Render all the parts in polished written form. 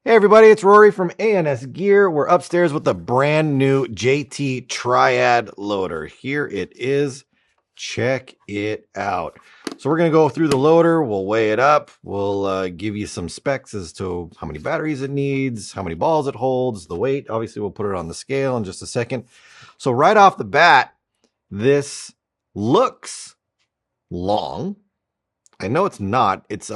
Hey everybody, it's Rory from ANS Gear. We're upstairs with the brand new JT Triad Loader. Here it is. Check it out. So we're going to go through the loader. We'll weigh it up. We'll give you some specs as to how many batteries it needs, how many balls it holds, the weight. Obviously, we'll put it on the scale in just a second. So right off the bat, this looks long. I know it's not. It's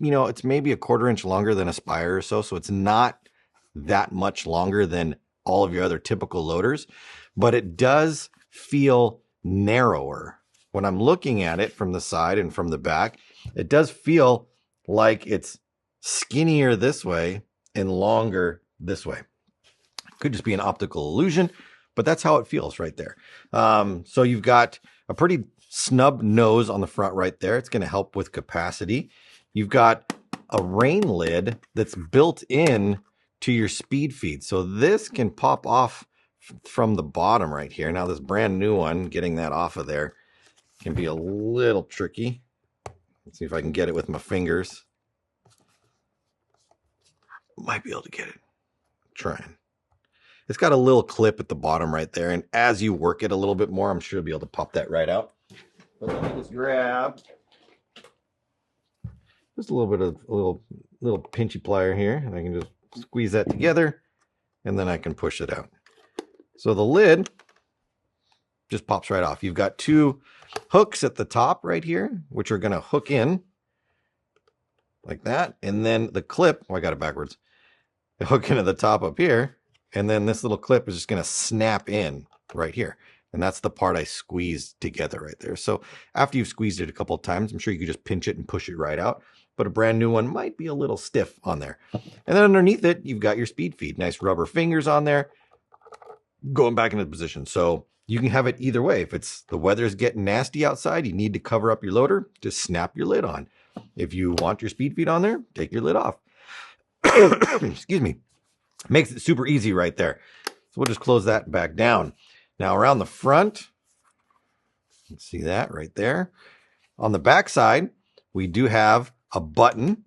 it's maybe a 1/4 inch longer than a Spire or so. So it's not that much longer than all of your other typical loaders, but it does feel narrower. When I'm looking at it from the side and from the back, it does feel like it's skinnier this way and longer this way. Could just be an optical illusion, but that's how it feels right there. So you've got a pretty snub nose on the front right there. It's going to help with capacity. You've got a rain lid that's built in to your speed feed. So this can pop off from the bottom right here. Now this brand new one, getting that off of there can be a little tricky. Let's see if I can get it with my fingers. Might be able to get it. Trying. It's got a little clip at the bottom right there. And as you work it a little bit more, I'm sure you'll be able to pop that right out. But let me just grab just a little bit of a little pinchy plier here, and I can just squeeze that together, and then I can push it out. So the lid just pops right off. You've got two hooks at the top right here, which are going to hook in like that, and then the clip, oh, I got it backwards, hook into the top up here, and then this little clip is just going to snap in right here. And that's the part I squeezed together right there. So after you've squeezed it a couple of times, I'm sure you could just pinch it and push it right out. But a brand new one might be a little stiff on there. And then underneath it, you've got your speed feed. Nice rubber fingers on there, going back into position. So you can have it either way. If it's the weather's getting nasty outside, you need to cover up your loader, just snap your lid on. If you want your speed feed on there, take your lid off. Excuse me. Makes it super easy right there. So we'll just close that back down. Now around the front, you can see that right there. On the back side, we do have a button.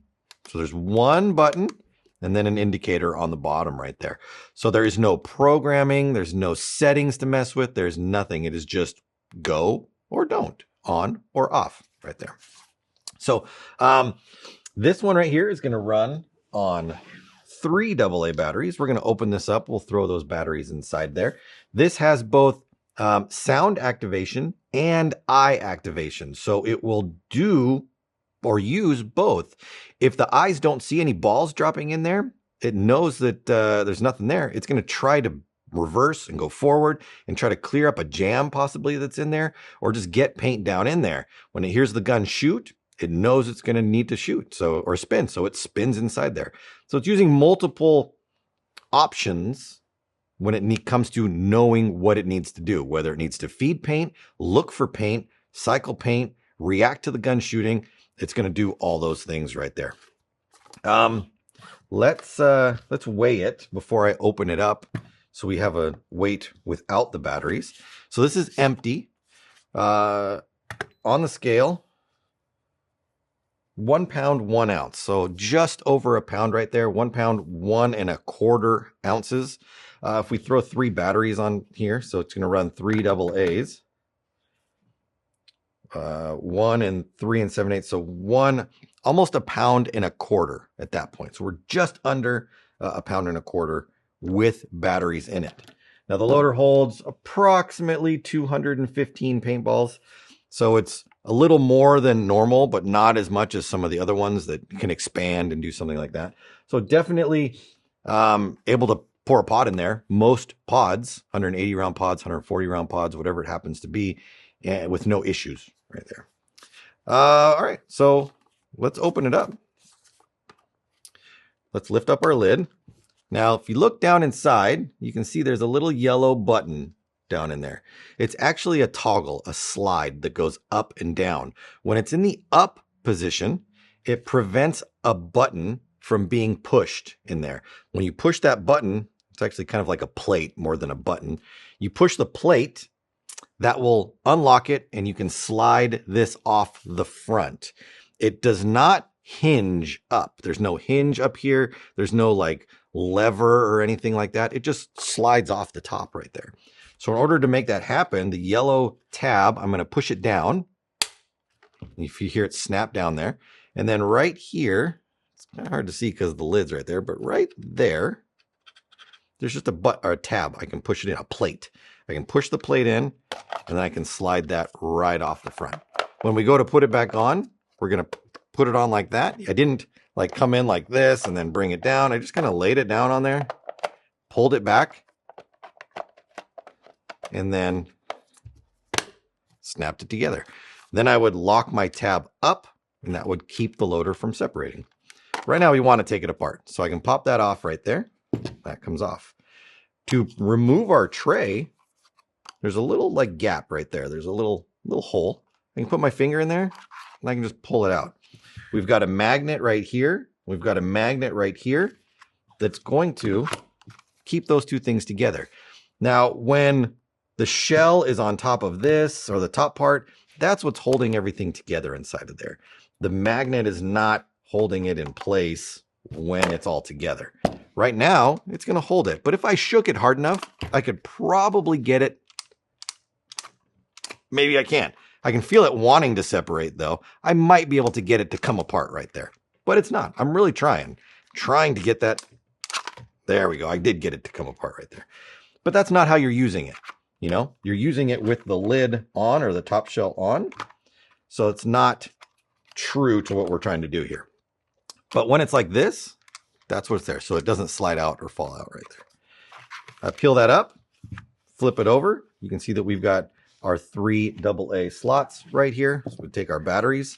So there's one button and then an indicator on the bottom right there. So there is no programming. There's no settings to mess with. There's nothing. It is just go or don't, on or off right there. So this one right here is going to run on 3 AA batteries. We're going to open this up. We'll throw those batteries inside there. This has both sound activation and eye activation. So it will do or use both. If the eyes don't see any balls dropping in there, it knows that there's nothing there. It's going to try to reverse and go forward and try to clear up a jam possibly that's in there, or just get paint down in there. When it hears the gun shoot, it knows it's going to need to shoot or spin. So it spins inside there. So it's using multiple options when it comes to knowing what it needs to do, whether it needs to feed paint, look for paint, cycle paint, react to the gun shooting. It's going to do all those things right there. Let's weigh it before I open it up. So we have a weight without the batteries. So this is empty. On the scale, 1 pound, 1 ounce. So just over a pound right there. 1 pound, 1 1/4 ounces. If we throw 3 batteries on here, so it's going to run 3 AA's. 1 and 3 7/8. So almost 1 pound and 1/4 at that point. So we're just under 1 pound and 1/4 with batteries in it. Now the loader holds approximately 215 paintballs. So it's a little more than normal, but not as much as some of the other ones that can expand and do something like that. So definitely able to pour a pod in there. Most pods, 180 round pods, 140 round pods, whatever it happens to be, with no issues right there. All right, so let's open it up. Let's lift up our lid. Now, if you look down inside, you can see there's a little yellow button down in there. It's actually a toggle, a slide that goes up and down. When it's in the up position, it prevents a button from being pushed in there. When you push that button, it's actually kind of like a plate more than a button. You push the plate, that will unlock it, and you can slide this off the front. It does not hinge up. There's no hinge up here. There's no like lever or anything like that. It just slides off the top right there. So in order to make that happen, the yellow tab, I'm going to push it down. If you hear it snap down there. And then right here, it's kind of hard to see because the lid's right there, but right there, there's just a tab. I can push it in, a plate. I can push the plate in, and then I can slide that right off the front. When we go to put it back on, we're going to put it on like that. I didn't like come in like this and then bring it down. I just kind of laid it down on there, pulled it back, and then snapped it together. Then I would lock my tab up, and that would keep the loader from separating. Right now we want to take it apart. So I can pop that off right there. That comes off. To remove our tray, there's a little like gap right there. There's a little hole. I can put my finger in there and I can just pull it out. We've got a magnet right here. We've got a magnet right here that's going to keep those two things together. Now, when the shell is on top of this, or the top part, that's what's holding everything together inside of there. The magnet is not holding it in place when it's all together. Right now, it's going to hold it. But if I shook it hard enough, I could probably get it. Maybe I can't. I can feel it wanting to separate, though. I might be able to get it to come apart right there. But it's not. I'm really trying to get that. There we go. I did get it to come apart right there. But that's not how you're using it. You know, you're using it with the lid on or the top shell on. So it's not true to what we're trying to do here. But when it's like this, that's what's there. So it doesn't slide out or fall out right there. I peel that up, flip it over. You can see that we've got our 3 AA slots right here. So we take our batteries.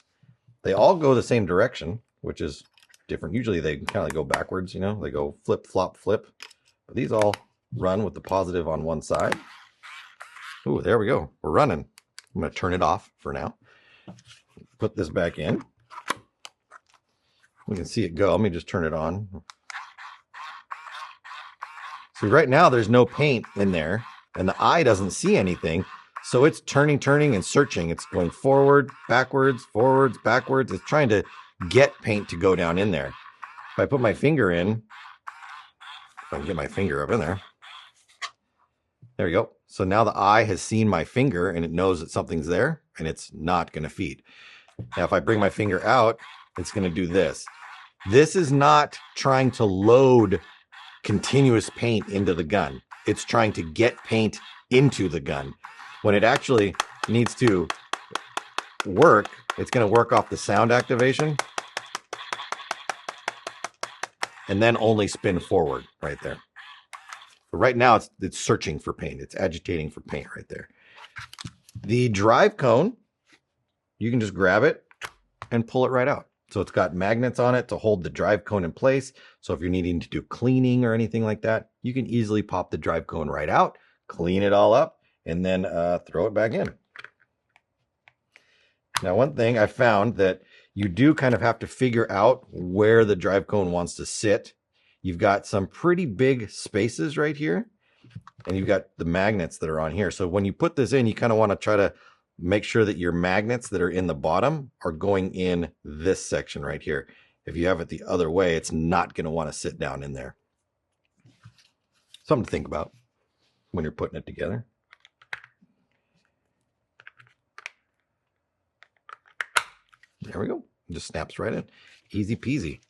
They all go the same direction, which is different. Usually they kind of go backwards, you know, they go flip, flop, flip. But these all run with the positive on one side. Ooh, there we go. We're running. I'm going to turn it off for now. Put this back in. We can see it go. Let me just turn it on. See, right now there's no paint in there, and the eye doesn't see anything. So it's turning, and searching. It's going forward, backwards, forwards, backwards. It's trying to get paint to go down in there. If I put my finger in, if I can get my finger up in there. There we go. So now the eye has seen my finger and it knows that something's there and it's not going to feed. Now, if I bring my finger out, it's going to do this. This is not trying to load continuous paint into the gun. It's trying to get paint into the gun. When it actually needs to work, it's going to work off the sound activation and then only spin forward right there. But right now, it's searching for paint. It's agitating for paint right there. The drive cone, you can just grab it and pull it right out. So it's got magnets on it to hold the drive cone in place. So if you're needing to do cleaning or anything like that, you can easily pop the drive cone right out, clean it all up, and then throw it back in. Now, one thing I found that you do kind of have to figure out where the drive cone wants to sit. You've got some pretty big spaces right here, and you've got the magnets that are on here. So when you put this in, you kind of want to try to make sure that your magnets that are in the bottom are going in this section right here. If you have it the other way, it's not going to want to sit down in there. Something to think about when you're putting it together. There we go. It just snaps right in. Easy peasy.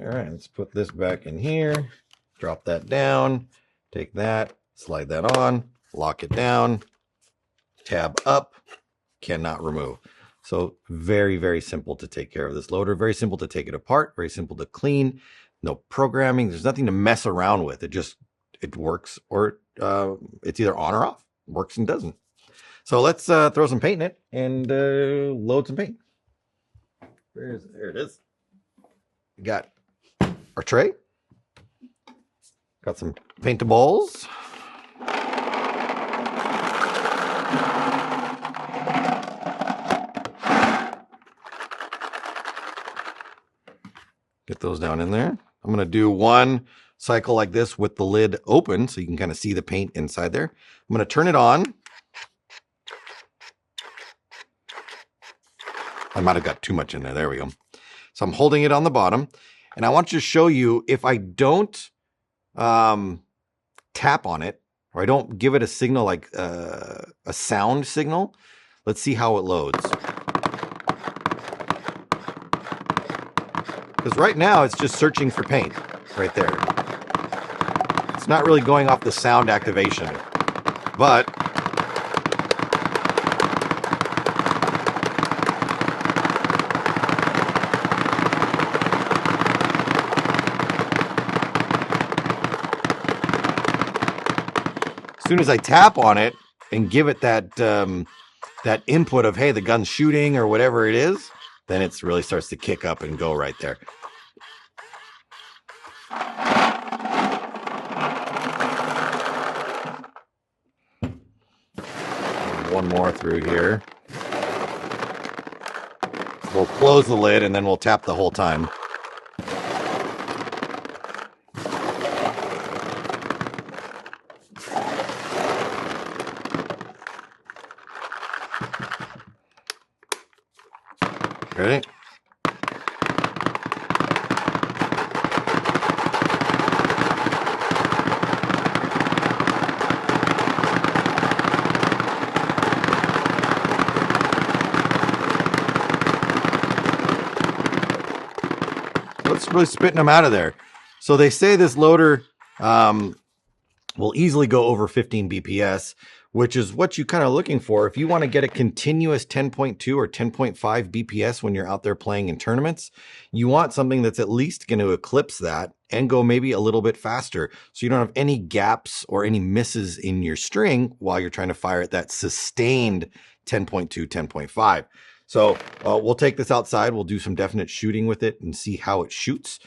All right, let's put this back in here. Drop that down. Take that, slide that on, lock it down, tab up, cannot remove. So very, very simple to take care of this loader. Very simple to take it apart. Very simple to clean. No programming. There's nothing to mess around with. It works, or it's either on or off. Works and doesn't. So let's throw some paint in it and load some paint. There it is. We got our tray. Got some paintballs. Get those down in there. I'm going to do one cycle like this with the lid open so you can kind of see the paint inside there. I'm going to turn it on. I might have got too much in there. There we go. So I'm holding it on the bottom, and I want to show you if I don't tap on it, or I don't give it a signal like a sound signal. Let's see how it loads. Because right now it's just searching for paint right there. It's not really going off the sound activation, but as soon as I tap on it and give it that that input of, hey, the gun's shooting or whatever it is, then it really starts to kick up and go right there. One more through here. We'll close the lid and then we'll tap the whole time. Ready? It's really spitting them out of there. So they say this loader will easily go over 15 BPS, which is what you're kind of looking for. If you want to get a continuous 10.2 or 10.5 BPS when you're out there playing in tournaments, you want something that's at least going to eclipse that and go maybe a little bit faster. So you don't have any gaps or any misses in your string while you're trying to fire at that sustained 10.2, 10.5. So we'll take this outside. We'll do some definite shooting with it and see how it shoots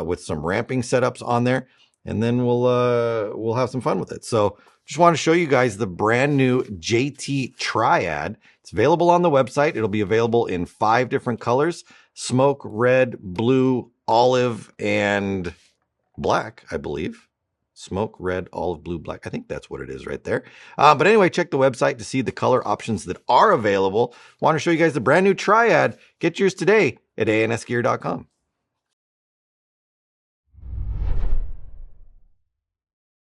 with some ramping setups on there. And then we'll have some fun with it. So just want to show you guys the brand new JT Triad. It's available on the website. It'll be available in 5 different colors: smoke, red, blue, olive, and black, I believe. Smoke, red, olive, blue, black. I think that's what it is right there. But anyway, check the website to see the color options that are available. Want to show you guys the brand new Triad. Get yours today at ansgear.com.